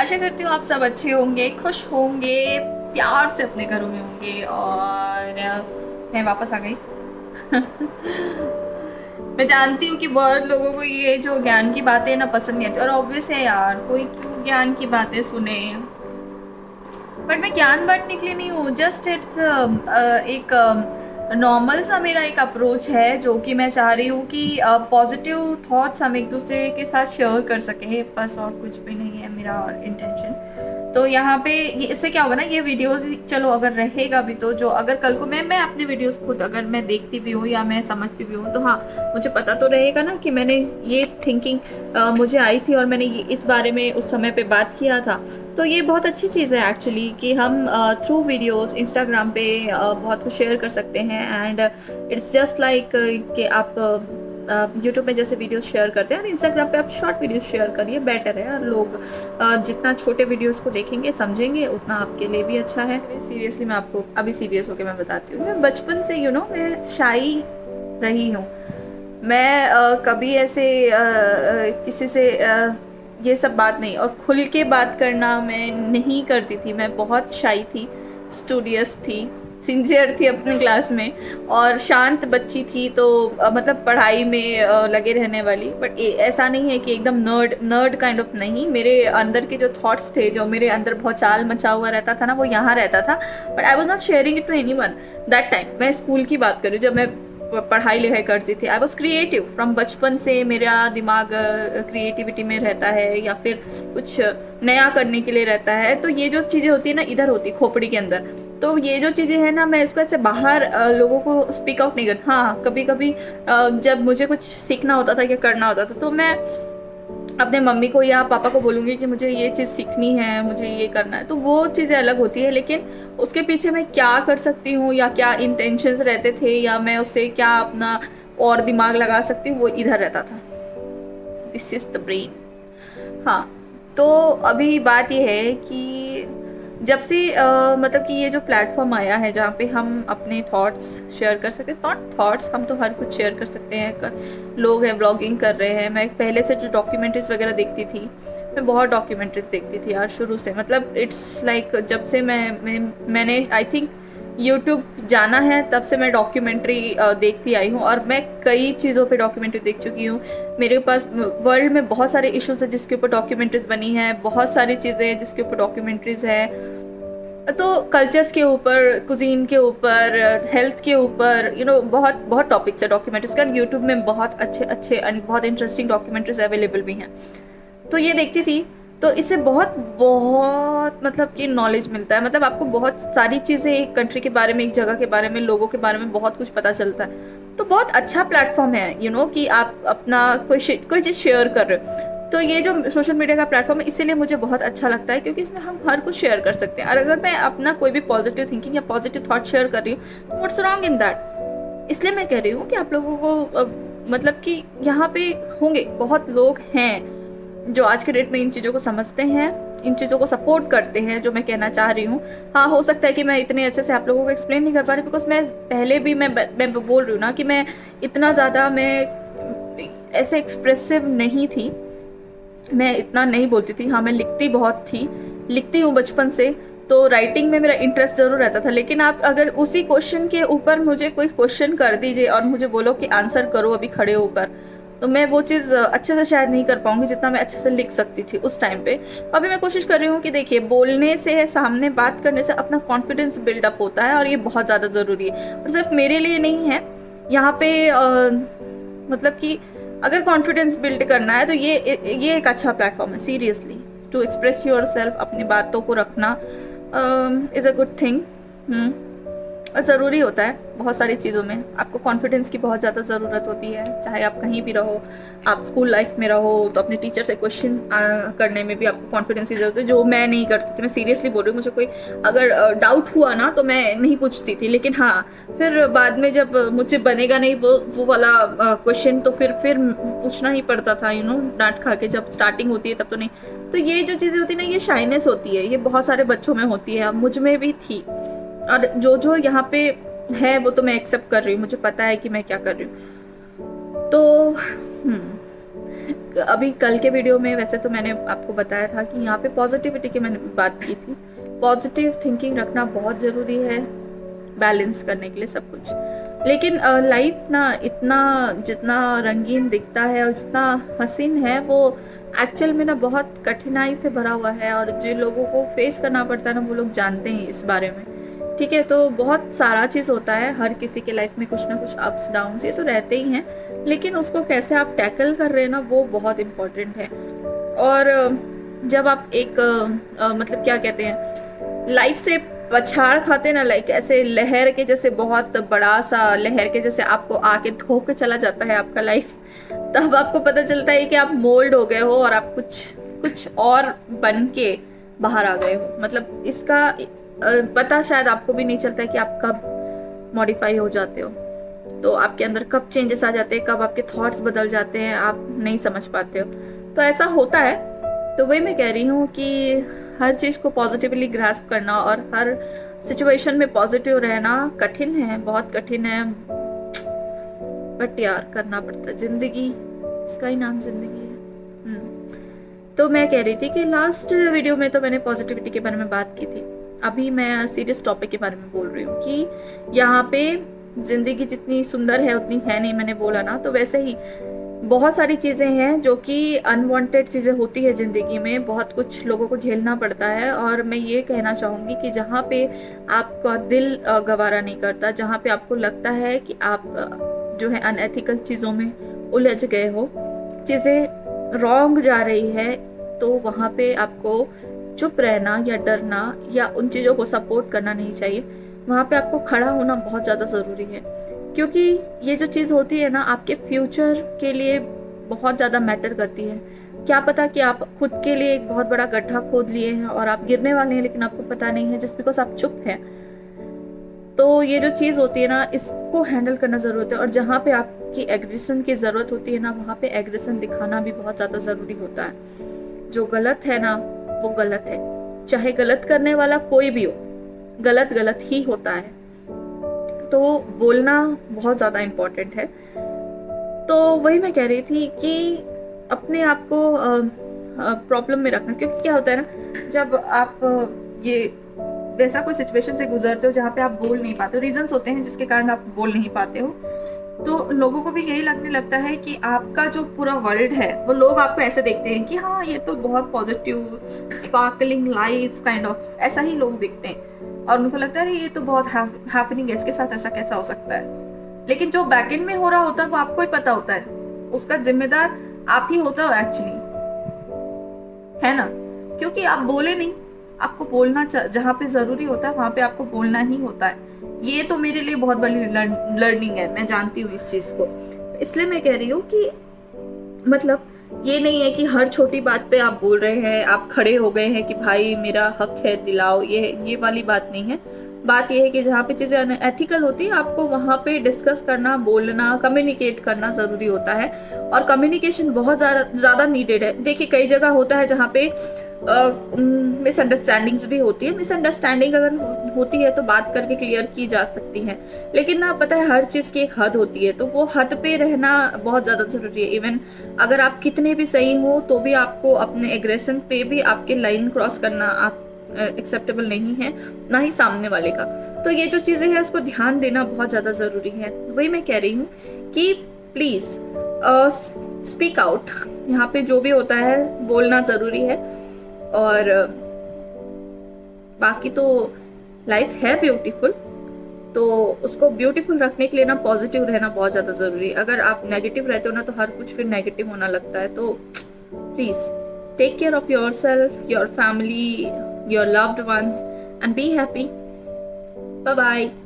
आशा करती हूँ आप सब अच्छे होंगे, खुश होंगे, प्यार से अपने घरों में होंगे। और मैं वापस आ गई। मैं जानती हूँ कि बहुत लोगों को ये जो ज्ञान की बातें ना पसंद नहीं आती, और ऑब्वियस है यार, कोई क्यों ज्ञान की बातें सुने। बट मैं ज्ञान बांटने के लिए नहीं हूँ, जस्ट इट्स एक नॉर्मल सा मेरा एक अप्रोच है, जो कि मैं चाह रही हूँ कि पॉजिटिव थॉट्स हम एक दूसरे के साथ शेयर कर सके, बस और कुछ भी नहीं है मेरा इंटेंशन। तो यहाँ पे इससे क्या होगा ना, ये वीडियोस चलो अगर रहेगा भी, तो जो अगर कल को मैं अपने वीडियोस खुद अगर मैं देखती भी हूँ या मैं समझती भी हूँ, तो हाँ मुझे पता तो रहेगा ना कि मैंने ये थिंकिंग मुझे आई थी और मैंने ये इस बारे में उस समय पे बात किया था। तो ये बहुत अच्छी चीज़ है एक्चुअली कि हम थ्रू वीडियोस इंस्टाग्राम पे बहुत कुछ शेयर कर सकते हैं। एंड इट्स जस्ट लाइक कि आप यूट्यूब में जैसे वीडियोस शेयर करते हैं, इंस्टाग्राम पे आप शॉर्ट वीडियोस शेयर करिए, बेटर है। लोग जितना छोटे वीडियोस को देखेंगे समझेंगे उतना आपके लिए भी अच्छा है। सीरियसली मैं आपको अभी सीरियस होकर मैं बताती हूँ, मैं बचपन से मैं शाई रही हूँ। मैं कभी ऐसे किसी से ये सब बात नहीं, और खुल के बात करना मैं नहीं करती थी। मैं बहुत शाई थी, स्टूडियस थी, सिंसियर थी अपने क्लास में, और शांत बच्ची थी। तो मतलब पढ़ाई में लगे रहने वाली। बट ऐसा नहीं है कि एकदम नर्ड काइंड ऑफ नहीं। मेरे अंदर के जो थॉट्स थे, जो मेरे अंदर बहुत चाल मचा हुआ रहता था ना, वो यहाँ रहता था। But I was not sharing it to anyone that time. मैं स्कूल की बात करूँ, जब मैं पढ़ाई लिखाई करती थी। आई वॉज क्रिएटिव फ्रॉम बचपन से। मेरा दिमाग क्रिएटिविटी में रहता है या फिर कुछ नया करने के लिए रहता है। तो ये जो चीज़ें होती है ना, इधर होती खोपड़ी के अंदर। तो ये जो चीज़ें हैं ना, मैं इसको ऐसे बाहर लोगों को स्पीक आउट नहीं करती। हाँ कभी कभी जब मुझे कुछ सीखना होता था या करना होता था, तो मैं अपने मम्मी को या पापा को बोलूँगी कि मुझे ये चीज़ सीखनी है, मुझे ये करना है। तो वो चीज़ें अलग होती है, लेकिन उसके पीछे मैं क्या कर सकती हूँ या क्या इंटेंशंस रहते थे या मैं उससे क्या अपना और दिमाग लगा सकती हूँ, वो इधर रहता था। This is the brain. हाँ, तो अभी बात ये है कि जब से मतलब कि ये जो प्लेटफॉर्म आया है जहाँ पे हम अपने थॉट्स शेयर कर सकते हैं, थॉट्स हम तो हर कुछ शेयर कर सकते हैं। लोग हैं ब्लॉगिंग कर रहे हैं। मैं पहले से जो डॉक्यूमेंट्रीज वगैरह देखती थी, मैं बहुत डॉक्यूमेंट्रीज देखती थी यार शुरू से। मतलब इट्स लाइक जब से मैंने आई थिंक यूट्यूब जाना है, तब से मैं डॉक्यूमेंट्री देखती आई हूँ। और मैं कई चीज़ों पे डॉक्यूमेंट्री देख चुकी हूँ। मेरे पास वर्ल्ड में बहुत सारे इश्यूज हैं जिसके ऊपर डॉक्यूमेंट्रीज बनी है, बहुत सारी चीज़ें हैं जिसके ऊपर डॉक्यूमेंट्रीज है। तो कल्चर्स के ऊपर, कुजीन के ऊपर, हेल्थ के ऊपर, बहुत बहुत टॉपिक्स है डॉक्यूमेंट्रीज का। यूट्यूब में बहुत अच्छे बहुत इंटरेस्टिंग डॉक्यूमेंट्रीज अवेलेबल भी हैं। तो ये देखती थी, तो इससे बहुत बहुत मतलब कि नॉलेज मिलता है। मतलब आपको बहुत सारी चीज़ें एक कंट्री के बारे में, एक जगह के बारे में, लोगों के बारे में बहुत कुछ पता चलता है। तो बहुत अच्छा प्लेटफॉर्म है कि आप अपना कोई चीज़ शेयर कर रहे हो। तो ये जो सोशल मीडिया का प्लेटफॉर्म है, इसीलिए मुझे बहुत अच्छा लगता है, क्योंकि इसमें हम हर कुछ शेयर कर सकते हैं। और अगर मैं अपना कोई भी पॉजिटिव थिंकिंग या पॉजिटिव थॉट शेयर कर रही हूँ, व्हाट्स रॉन्ग इन दैट। इसलिए मैं कह रही हूँ कि आप लोगों को मतलब कि यहाँ पे होंगे बहुत लोग हैं जो आज के डेट में इन चीज़ों को समझते हैं, इन चीज़ों को सपोर्ट करते हैं, जो मैं कहना चाह रही हूँ। हाँ, हो सकता है कि मैं इतने अच्छे से आप लोगों को एक्सप्लेन नहीं कर पा रही, बिकॉज मैं पहले भी मैं बोल रही हूँ ना कि मैं इतना ज़्यादा मैं ऐसे एक्सप्रेसिव नहीं थी, मैं इतना नहीं बोलती थी। हाँ, मैं लिखती बहुत थी, लिखती हूँ बचपन से। तो राइटिंग में मेरा इंटरेस्ट ज़रूर रहता था। लेकिन आप अगर उसी क्वेश्चन के ऊपर मुझे कोई क्वेश्चन कर दीजिए और मुझे बोलो कि आंसर करो अभी खड़े होकर, तो मैं वो चीज़ अच्छे से शायद नहीं कर पाऊंगी जितना मैं अच्छे से लिख सकती थी उस टाइम पे। अभी मैं कोशिश कर रही हूँ कि देखिए, बोलने से, सामने बात करने से अपना कॉन्फिडेंस बिल्डअप होता है, और ये बहुत ज़्यादा ज़रूरी है। और सिर्फ मेरे लिए नहीं है यहाँ पे मतलब कि अगर कॉन्फिडेंस बिल्ड करना है तो ये एक अच्छा प्लेटफॉर्म है seriously, to express yourself. अपनी बातों को रखना इज़ अ गुड थिंग। और ज़रूरी होता है बहुत सारी चीज़ों में। आपको कॉन्फिडेंस की बहुत ज़्यादा ज़रूरत होती है, चाहे आप कहीं भी रहो। आप स्कूल लाइफ में रहो तो अपने टीचर से क्वेश्चन करने में भी आपको कॉन्फिडेंस की ज़रूरत है, जो मैं नहीं करती थी। मैं सीरियसली बोल रही हूँ, मुझे कोई अगर डाउट हुआ ना तो मैं नहीं पूछती थी। लेकिन हाँ, फिर बाद में जब मुझे बनेगा नहीं वो वाला क्वेश्चन, तो फिर पूछना ही पड़ता था, डांट खा के। जब स्टार्टिंग होती है तब तो नहीं। तो ये जो चीज़ें होती है ना, ये शाइनेस होती है, ये बहुत सारे बच्चों में होती है, मुझ में भी थी। और जो यहाँ पे है वो तो मैं एक्सेप्ट कर रही हूँ, मुझे पता है कि मैं क्या कर रही हूँ। तो अभी कल के वीडियो में वैसे तो मैंने आपको बताया था कि यहाँ पे पॉजिटिविटी की मैंने बात की थी। पॉजिटिव थिंकिंग रखना बहुत ज़रूरी है बैलेंस करने के लिए सब कुछ। लेकिन लाइफ ना इतना जितना रंगीन दिखता है और जितना हसीन है वो एक्चुअल में ना बहुत कठिनाई से भरा हुआ है, और जिन लोगों को फेस करना पड़ता है ना वो लोग जानते हैं इस बारे में। ठीक है, तो बहुत सारा चीज़ होता है, हर किसी के लाइफ में कुछ ना कुछ अप्स डाउन्स ये तो रहते ही हैं, लेकिन उसको कैसे आप टैकल कर रहे हैं ना वो बहुत इम्पोर्टेंट है। और जब आप एक मतलब क्या कहते हैं लाइफ से पछाड़ खाते ना, लाइक ऐसे लहर के जैसे बहुत बड़ा सा लहर के जैसे आपको आके धो के चला जाता है आपका लाइफ, तब आपको पता चलता है कि आप मोल्ड हो गए हो और आप कुछ और बन के बाहर आ गए हो। मतलब इसका पता शायद आपको भी नहीं चलता है कि आप कब मॉडिफाई हो जाते हो, तो आपके अंदर कब चेंजेस आ जाते हैं, कब आपके थॉट्स बदल जाते हैं, आप नहीं समझ पाते हो। तो ऐसा होता है। तो वही मैं कह रही हूँ कि हर चीज़ को पॉजिटिवली ग्रास्प करना और हर सिचुएशन में पॉजिटिव रहना कठिन है, बहुत कठिन है, बट यार करना पड़ता है। जिंदगी, इसका ही नाम जिंदगी है। तो मैं कह रही थी कि लास्ट वीडियो में तो मैंने पॉजिटिविटी के बारे में बात की थी, अभी मैं सीरियस टॉपिक के बारे में बोल रही हूँ कि यहाँ पे जिंदगी जितनी सुंदर है उतनी है नहीं, मैंने बोला ना। तो वैसे ही बहुत सारी चीज़ें हैं जो कि अनवांटेड चीज़ें होती है ज़िंदगी में, बहुत कुछ लोगों को झेलना पड़ता है। और मैं ये कहना चाहूँगी कि जहाँ पे आपका दिल गवारा नहीं करता, जहाँ पे आपको लगता है कि आप जो है अनएथिकल चीज़ों में उलझ गए हो, चीज़ें रॉन्ग जा रही है, तो वहाँ पे आपको चुप रहना या डरना या उन चीज़ों को सपोर्ट करना नहीं चाहिए। वहाँ पे आपको खड़ा होना बहुत ज़्यादा ज़रूरी है, क्योंकि ये जो चीज़ होती है ना आपके फ्यूचर के लिए बहुत ज़्यादा मैटर करती है। क्या पता कि आप खुद के लिए एक बहुत बड़ा गड्ढा खोद लिए हैं और आप गिरने वाले हैं, लेकिन आपको पता नहीं है जस्ट बिकॉज आप चुप हैं। तो ये जो चीज़ होती है ना इसको हैंडल करना ज़रूरत है। और जहाँ पे आपकी एग्रेशन की ज़रूरत होती है ना वहाँ पे एग्रेशन दिखाना भी बहुत ज़्यादा ज़रूरी होता है। जो गलत है ना वो गलत है, चाहे गलत करने वाला कोई भी हो, गलत गलत ही होता है। तो बोलना बहुत ज़्यादा इम्पोर्टेंट है। तो वही मैं कह रही थी कि अपने आप को प्रॉब्लम में रखना, क्योंकि क्या होता है ना जब आप ये वैसा कोई सिचुएशन से गुजरते हो जहाँ पे आप बोल नहीं पाते हो, रीजंस होते हैं जिसके कारण आप बोल नहीं पाते हो, तो लोगों को भी यही लगने लगता है कि आपका जो पूरा वर्ल्ड है वो लोग आपको ऐसे देखते हैं कि हाँ ये तो बहुत positive sparkling life kind of, ऐसा ही लोग दिखते हैं। और उनको लगता है ये तो बहुत हैपनिंग है, इसके साथ ऐसा कैसा हो सकता है। लेकिन जो बैकएंड में हो रहा होता है वो आपको ही पता होता है, उसका जिम्मेदार आप ही होता हो एक्चुअली, है ना। क्योंकि आप बोले नहीं, आपको बोलना जहाँ पे जरूरी होता है वहां पे आपको बोलना ही होता है। ये तो मेरे लिए बहुत बड़ी लर्निंग है, मैं जानती हूँ इस चीज को। इसलिए मैं कह रही हूँ कि मतलब ये नहीं है कि हर छोटी बात पे आप बोल रहे हैं, आप खड़े हो गए हैं कि भाई मेरा हक है दिलाओ, ये वाली बात नहीं है। बात यह है कि जहाँ पे चीज़ें अनएथिकल होती है आपको वहाँ पे डिस्कस करना, बोलना, कम्युनिकेट करना ज़रूरी होता है। और कम्युनिकेशन बहुत ज़्यादा नीडेड है। देखिए कई जगह होता है जहाँ पे मिसअंडरस्टैंडिंग्स भी होती है। मिसअंडरस्टैंडिंग अगर होती है तो बात करके क्लियर की जा सकती है, लेकिन ना पता है हर चीज़ की एक हद होती है, तो वो हद पे रहना बहुत ज़्यादा ज़रूरी है। इवन अगर आप कितने भी सही हो तो भी आपको अपने एग्रेशन पे भी आपके लाइन क्रॉस करना आप एक्सेप्टेबल नहीं है, ना ही सामने वाले का। तो ये जो चीज़ें हैं उसको ध्यान देना बहुत ज़्यादा ज़रूरी है। वही मैं कह रही हूँ कि प्लीज़ स्पीक आउट, यहाँ पे जो भी होता है बोलना ज़रूरी है। और बाकी तो लाइफ है ब्यूटीफुल, तो उसको ब्यूटीफुल रखने के लिए ना पॉजिटिव रहना बहुत ज़्यादा ज़रूरी है। अगर आप नेगेटिव रहते हो ना तो हर कुछ फिर नेगेटिव होना लगता है। तो please take care of yourself, your family, your loved ones, and be happy. Bye bye.